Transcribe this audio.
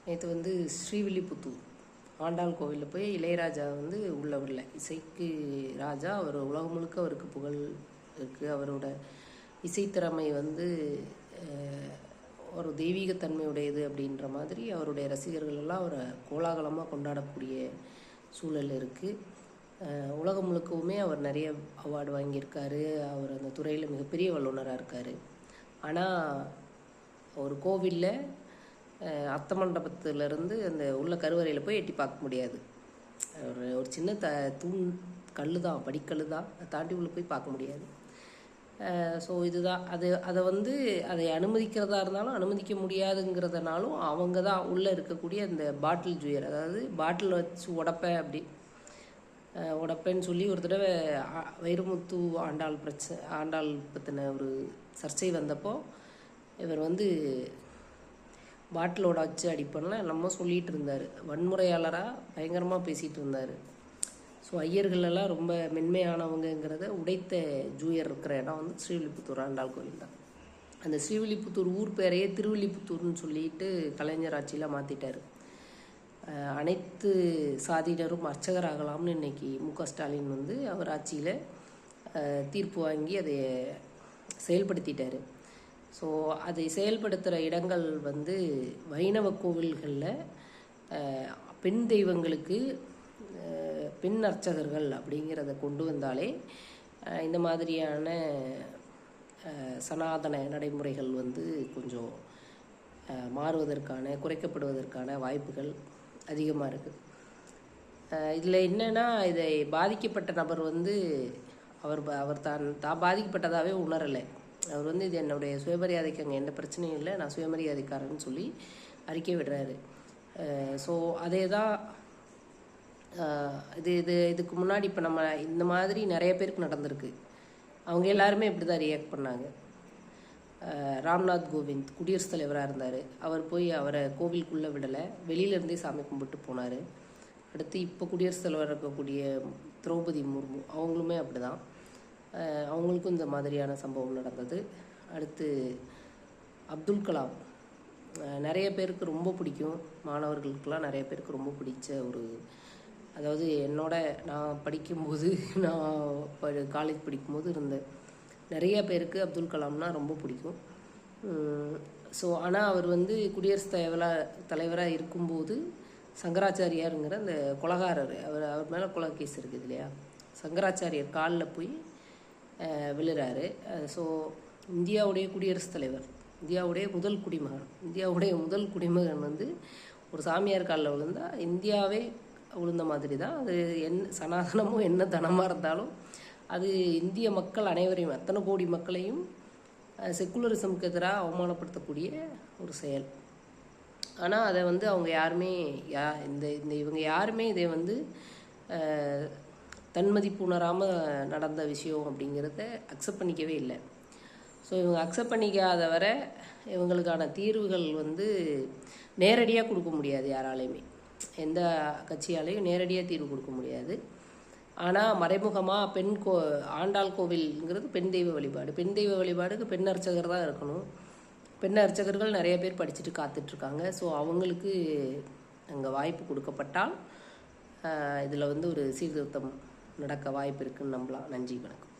நேற்று வந்து ஸ்ரீவில்லிபுத்தூர் ஆண்டாள் கோவிலில் போய் இளையராஜா வந்து உள்ள விடல. இசைக்கு ராஜா, அவர் உலகம் முழுக்க அவருக்கு புகழ் இருக்குது. அவரோட இசைத்திறமை வந்து ஒரு தெய்வீகத்தன்மையுடையது அப்படின்ற மாதிரி அவருடைய ரசிகர்கள் எல்லாம் அவரை கோலாகலமாக கொண்டாடக்கூடிய சூழல் இருக்குது. உலகம் முழுக்கவுமே அவர் நிறைய அவார்டு வாங்கியிருக்காரு. அவர் அந்த துறையில் மிகப்பெரிய வல்லுநராக இருக்கார். ஆனால் ஒரு கோவிலில் அத்த மண்டபத்திலேருந்து அந்த உள்ள கருவறையில் போய் எட்டி பார்க்க முடியாது. ஒரு சின்ன தூண் கல் தான், படிக்கல் தான், அதை தாண்டி உள்ளே போய் பார்க்க முடியாது. ஸோ இதுதான் அதை வந்து அதை அனுமதிக்கிறதா இருந்தாலும் அனுமதிக்க முடியாதுங்கிறதுனாலும் அவங்க தான் உள்ளே இருக்கக்கூடிய அந்த பாட்டில் ஜூயர், அதாவது பாட்டில் வச்சு உடப்பேன்னு சொல்லி ஒரு தடவை வைரமுத்து ஆண்டாள் பற்றின ஒரு சர்ச்சை வந்தப்போ இவர் வந்து பாட்டிலோட வச்சு அடிப்படலாம் என்னமோ சொல்லிகிட்டு இருந்தார். வன்முறையாளராக பயங்கரமாக பேசிகிட்டு இருந்தார். ஸோ ஐயர்களெல்லாம் ரொம்ப மென்மையானவங்கிறத உடைத்த ஜூயர் இருக்கிற இடம் வந்து ஸ்ரீவில்லிபுத்தூர் ஆண்டாள் கோவில் தான். அந்த ஸ்ரீவில்லிபுத்தூர் ஊர் பேரையே திருவில்லிபுத்தூர்னு சொல்லிட்டு கலைஞர் ஆட்சியில் மாற்றிட்டார். அனைத்து சாதியினரும் அர்ச்சகராகலாம்னு இன்னைக்கு மு.க. ஸ்டாலின் வந்து அவர் ஆட்சியில் தீர்ப்பு வாங்கி அதை செயல்படுத்திட்டார். ஸோ அதை செயல்படுத்துகிற இடங்கள் வந்து வைணவ கோவில்களில் பெண் தெய்வங்களுக்கு பெண் அர்ச்சகர்கள் அப்படிங்கிறத கொண்டு வந்தாலே இந்த மாதிரியான சனாதன நடைமுறைகள் வந்து கொஞ்சம் மாறுவதற்கான, குறைக்கப்படுவதற்கான வாய்ப்புகள் அதிகமாக இருக்குது. இதில் என்னென்னா, இதை பாதிக்கப்பட்ட நபர் வந்து அவர் தான் பாதிக்கப்பட்டதாகவே உணரலை. அவர் வந்து இது என்னுடைய சுயமரியாதைக்கு அங்கே எந்த பிரச்சனையும் இல்லை, நான் சுயமரியாதைக்காரன்னு சொல்லி அறிக்கை விடுறாரு. ஸோ அதே தான் இதுக்கு முன்னாடி இப்போ நம்ம இந்த மாதிரி நிறைய பேருக்கு நடந்திருக்கு. அவங்க எல்லாருமே இப்படி தான் ரியாக்ட் பண்ணாங்க. ராம்நாத் கோவிந்த் குடியரசுத் தலைவராக இருந்தார். அவர் போய் அவரை கோவிலுக்குள்ளே விடலை, வெளியிலேருந்தே சாமி கும்பிட்டு போனார். அடுத்து இப்போ குடியரசுத் தலைவர் இருக்கக்கூடிய திரௌபதி முர்மு அவங்களுமே அப்படி தான், அவங்களுக்கும் இந்த மாதிரியான சம்பவம் நடந்தது. அடுத்து அப்துல் கலாம் நிறைய பேருக்கு ரொம்ப பிடிக்கும், மாணவர்களுக்கெல்லாம் நிறைய பேருக்கு ரொம்ப பிடிச்ச ஒரு, அதாவது நான் படிக்கும்போது, நான் காலேஜ் படிக்கும்போது இருந்த நிறைய பேருக்கு அப்துல் கலாம்னா ரொம்ப பிடிக்கும். ஸோ ஆனால் அவர் வந்து குடியரசுத் தலைவராக இருக்கும்போது சங்கராச்சாரியாருங்கிற அந்த கொலகாரர், அவர் மேலே கொலை கேஸ் இருக்குது இல்லையா, சங்கராச்சாரியார் காலில் போய் விழுறாரு. ஸோ இந்தியாவுடைய குடியரசுத் தலைவர், இந்தியாவுடைய முதல் குடிமகன் வந்து ஒரு சாமியார் காலில் விழுந்தால் இந்தியாவே விழுந்த மாதிரி தான். அது சனாதனமோ என்ன தனமாக இருந்தாலும் அது இந்திய மக்கள் அனைவரையும், அத்தனை கோடி மக்களையும் செக்குலரிசமுக்கு எதிராக அவமானப்படுத்தக்கூடிய ஒரு செயல். ஆனால் அதை வந்து அவங்க யாருமே இவங்க யாருமே இதை வந்து தன்மதிப்பு உணராமல் நடந்த விஷயம் அப்படிங்கிறத அக்செப்ட் பண்ணிக்கவே இல்லை. ஸோ இவங்க அக்செப்ட் பண்ணிக்காத வரை இவங்களுக்கான தீர்வுகள் வந்து நேரடியாக கொடுக்க முடியாது. யாராலையுமே, எந்த கட்சியாலையும் நேரடியாக தீர்வு கொடுக்க முடியாது. ஆனால் மறைமுகமாக ஆண்டாள் கோவில்ங்கிறது பெண் தெய்வ வழிபாடு. பெண் தெய்வ வழிபாடுக்கு பெண் அர்ச்சகர் தான் இருக்கணும். பெண் அர்ச்சகர்கள் நிறைய பேர் படிச்சுட்டு காத்துட்ருக்காங்க. ஸோ அவங்களுக்கு அங்கே வாய்ப்பு கொடுக்கப்பட்டால் இதில் வந்து ஒரு சீர்திருத்தம் நடக்க வாய்ப்பு இருக்குன்னு நம்பலாம். நன்றி, வணக்கம்.